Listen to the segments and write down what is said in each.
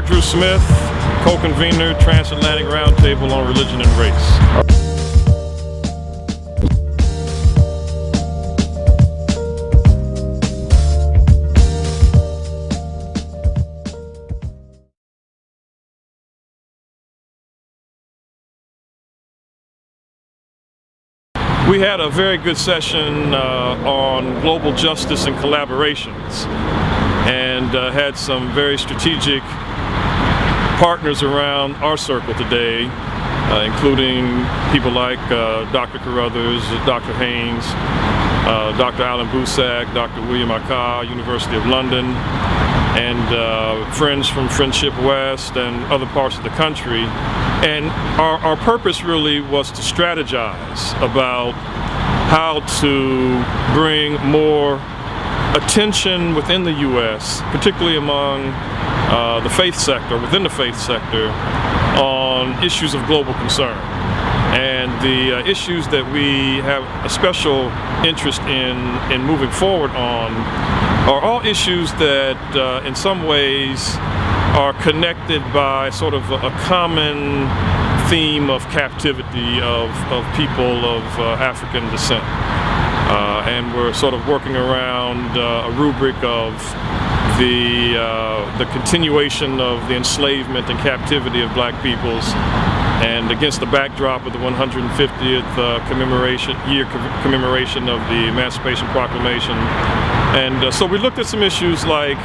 Drew Smith, co-convener, Transatlantic Roundtable on Religion and Race. We had a very good session on global justice and collaborations, and had some very strategic partners around our circle today, including people like Dr. Carruthers, Dr. Haynes, Dr. Alan Busak, Dr. William Akah, University of London, and friends from Friendship West and other parts of the country. And our purpose really was to strategize about how to bring more attention within the U.S., particularly among the faith sector, within the faith sector, on issues of global concern. And the issues that we have a special interest in moving forward on are all issues that in some ways are connected by sort of a common theme of captivity of people of African descent. And we're sort of working around a rubric of the continuation of the enslavement and captivity of black peoples, and against the backdrop of the 150th commemoration of the Emancipation Proclamation. And so we looked at some issues like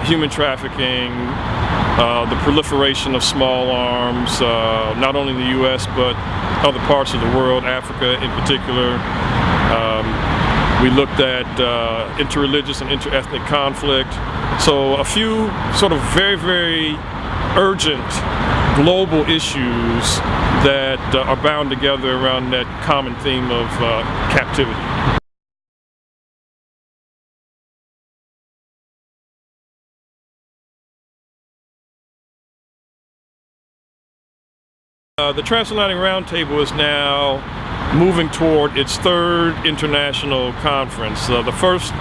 human trafficking, the proliferation of small arms, not only in the U.S. but other parts of the world, Africa in particular. We looked at interreligious and interethnic conflict. So a few sort of very, very urgent global issues that are bound together around that common theme of captivity. The Transatlantic Roundtable is now moving toward its third international conference. The first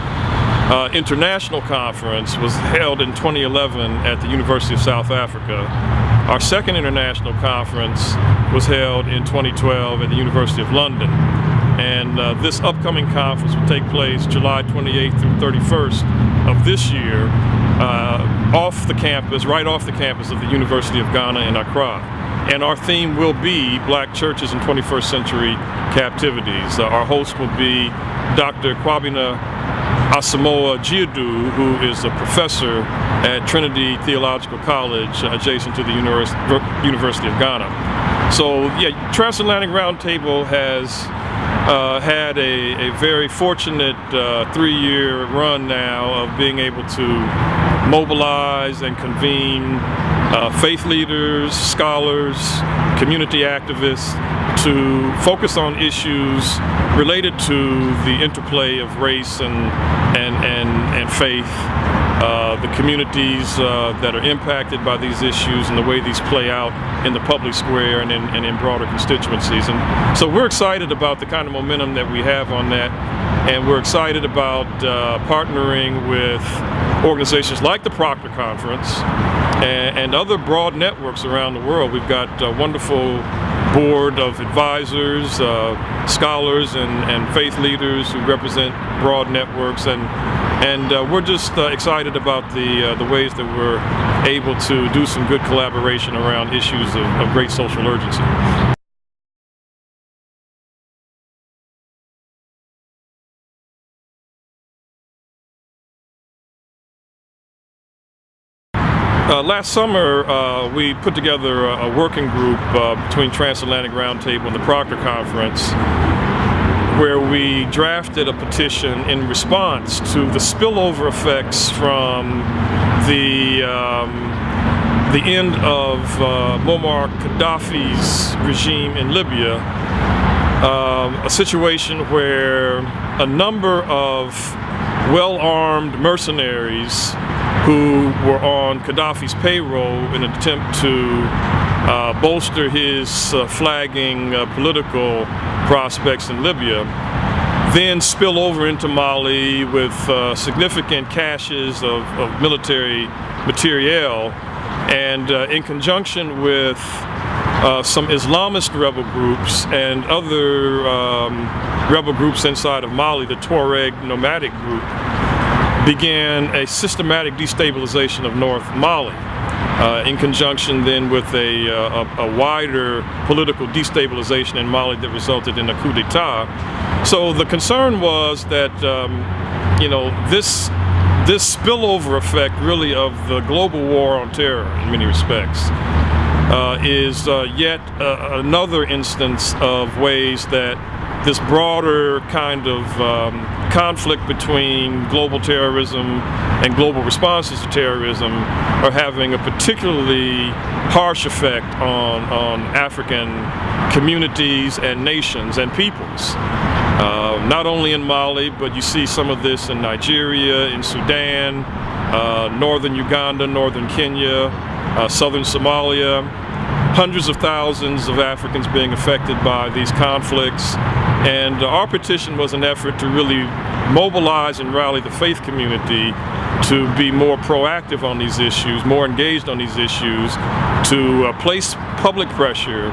international conference was held in 2011 at the University of South Africa. Our second international conference was held in 2012 at the University of London. And this upcoming conference will take place July 28th through 31st of this year off the campus, right off the campus of the University of Ghana in Accra. And our theme will be Black Churches in 21st Century Captivities. Our host will be Dr. Kwabena Asamoah Gyeadu, who is a professor at Trinity Theological College adjacent to the University of Ghana. So yeah, Transatlantic Roundtable has had a very fortunate 3-year run now of being able to mobilize and convene faith leaders, scholars, community activists to focus on issues related to the interplay of race and faith, the communities that are impacted by these issues and the way these play out in the public square and in broader constituencies. And so we're excited about the kind of momentum that we have on that, and we're excited about partnering with organizations like the Proctor Conference and other broad networks around the world. We've got a wonderful board of advisors, scholars and faith leaders who represent broad networks, and we're just excited about the ways that we're able to do some good collaboration around issues of great social urgency. Last summer, we put together a working group between Transatlantic Roundtable and the Proctor Conference, where we drafted a petition in response to the spillover effects from the end of Muammar Gaddafi's regime in Libya, a situation where a number of well-armed mercenaries who were on Gaddafi's payroll in an attempt to bolster his flagging political prospects in Libya, then spill over into Mali with significant caches of military materiel, and in conjunction with some Islamist rebel groups and other rebel groups inside of Mali, the Tuareg nomadic group, began a systematic destabilization of North Mali, in conjunction then with a wider political destabilization in Mali that resulted in a coup d'etat. So the concern was that this spillover effect really of the global war on terror in many respects is yet another instance of ways that this broader kind of conflict between global terrorism and global responses to terrorism are having a particularly harsh effect on African communities and nations and peoples. Not only in Mali, but you see some of this in Nigeria, in Sudan, northern Uganda, northern Kenya, southern Somalia. Hundreds of thousands of Africans being affected by these conflicts, and our petition was an effort to really mobilize and rally the faith community to be more proactive on these issues, more engaged on these issues, to place public pressure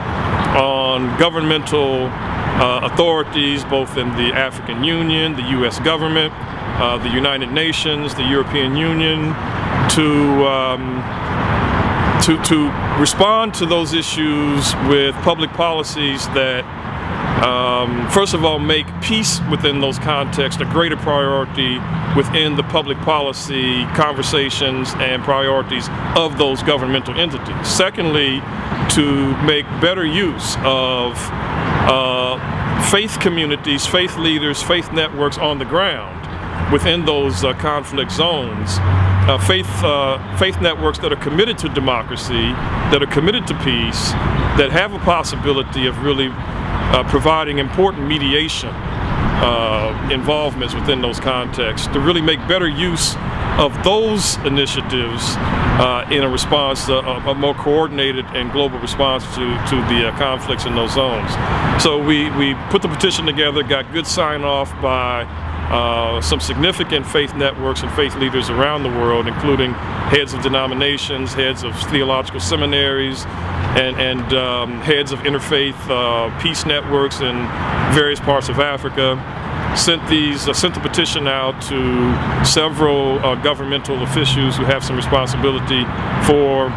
on governmental authorities both in the African Union, the U.S. government, the United Nations, the European Union, to respond to those issues with public policies that first of all make peace within those contexts a greater priority within the public policy conversations and priorities of those governmental entities. Secondly, to make better use of faith communities, faith leaders, faith networks on the ground within those conflict zones. Faith networks that are committed to democracy, that are committed to peace, that have a possibility of really providing important mediation involvements within those contexts, to really make better use of those initiatives in a response, a more coordinated and global response to the conflicts in those zones. So we put the petition together, got good sign-off by some significant faith networks and faith leaders around the world, including heads of denominations, heads of theological seminaries, and heads of interfaith peace networks in various parts of Africa. Sent the petition out to several governmental officials who have some responsibility for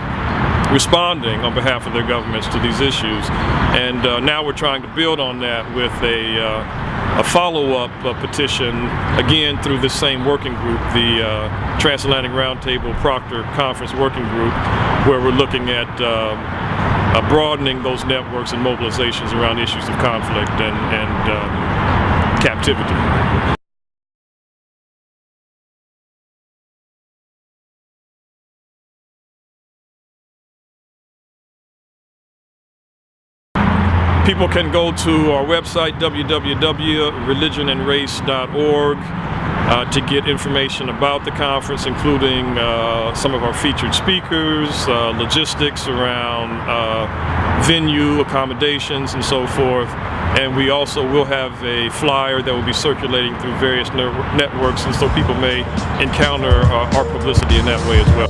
responding on behalf of their governments to these issues. And now we're trying to build on that with a follow-up petition, again through this same working group, the Transatlantic Roundtable Proctor Conference Working Group, where we're looking at broadening those networks and mobilizations around issues of conflict and captivity. People can go to our website, www.religionandrace.org, to get information about the conference, including some of our featured speakers, logistics around venue, accommodations, and so forth. And we also will have a flyer that will be circulating through various networks, and so people may encounter our publicity in that way as well.